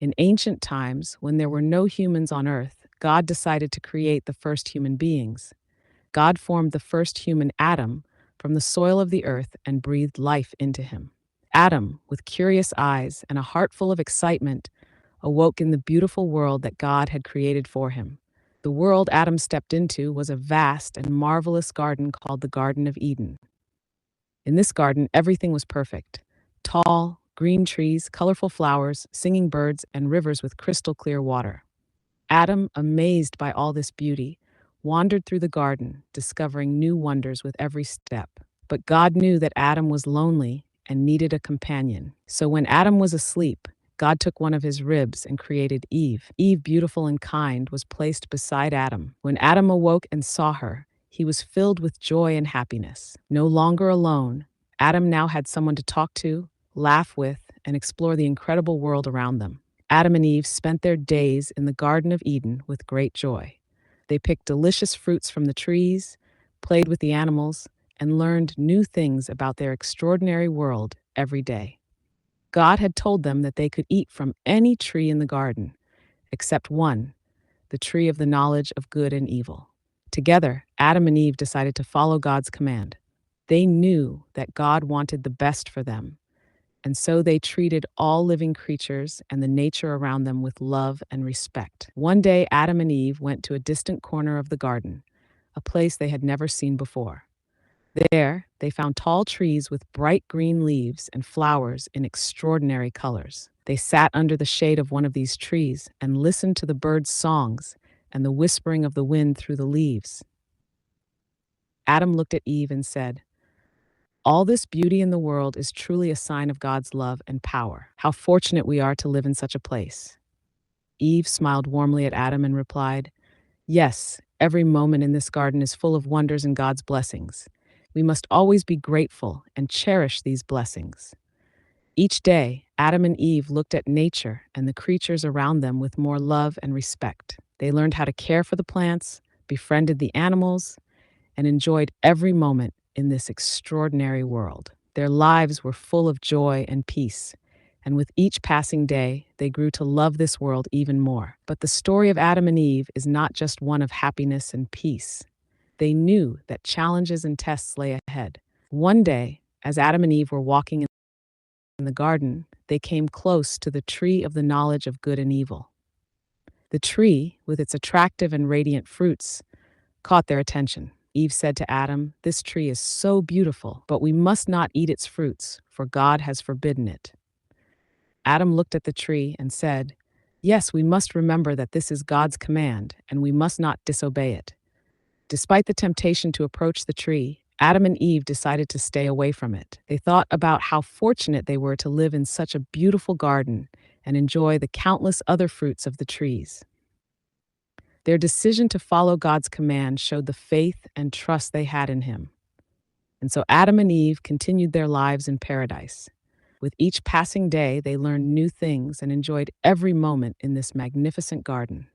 In ancient times, when there were no humans on earth, God decided to create the first human beings. God formed the first human, Adam, from the soil of the earth and breathed life into him. Adam, with curious eyes and a heart full of excitement, awoke in the beautiful world that God had created for him. The world Adam stepped into was a vast and marvelous garden called the Garden of Eden. In this garden, everything was perfect: tall, green trees, colorful flowers, singing birds, and rivers with crystal clear water. Adam, amazed by all this beauty, wandered through the garden, discovering new wonders with every step. But God knew that Adam was lonely and needed a companion. So when Adam was asleep, God took one of his ribs and created Eve. Eve, beautiful and kind, was placed beside Adam. When Adam awoke and saw her, he was filled with joy and happiness. No longer alone, Adam now had someone to talk to, laugh with, and explore the incredible world around them. Adam and Eve spent their days in the Garden of Eden with great joy. They picked delicious fruits from the trees, played with the animals, and learned new things about their extraordinary world every day. God had told them that they could eat from any tree in the garden, except one, the tree of the knowledge of good and evil. Together, Adam and Eve decided to follow God's command. They knew that God wanted the best for them, and so they treated all living creatures and the nature around them with love and respect. One day, Adam and Eve went to a distant corner of the garden, a place they had never seen before. There, they found tall trees with bright green leaves and flowers in extraordinary colors. They sat under the shade of one of these trees and listened to the birds' songs and the whispering of the wind through the leaves. Adam looked at Eve and said, "All this beauty in the world is truly a sign of God's love and power. How fortunate we are to live in such a place." Eve smiled warmly at Adam and replied, "Yes, every moment in this garden is full of wonders and God's blessings. We must always be grateful and cherish these blessings." Each day, Adam and Eve looked at nature and the creatures around them with more love and respect. They learned how to care for the plants, befriended the animals, and enjoyed every moment in this extraordinary world. Their lives were full of joy and peace, and with each passing day, they grew to love this world even more. But the story of Adam and Eve is not just one of happiness and peace. They knew that challenges and tests lay ahead. One day, as Adam and Eve were walking in the garden, they came close to the tree of the knowledge of good and evil. The tree, with its attractive and radiant fruits, caught their attention. Eve said to Adam, "This tree is so beautiful, but we must not eat its fruits, for God has forbidden it." Adam looked at the tree and said, "Yes, we must remember that this is God's command, and we must not disobey it." Despite the temptation to approach the tree, Adam and Eve decided to stay away from it. They thought about how fortunate they were to live in such a beautiful garden and enjoy the countless other fruits of the trees. Their decision to follow God's command showed the faith and trust they had in Him. And so Adam and Eve continued their lives in paradise. With each passing day, they learned new things and enjoyed every moment in this magnificent garden.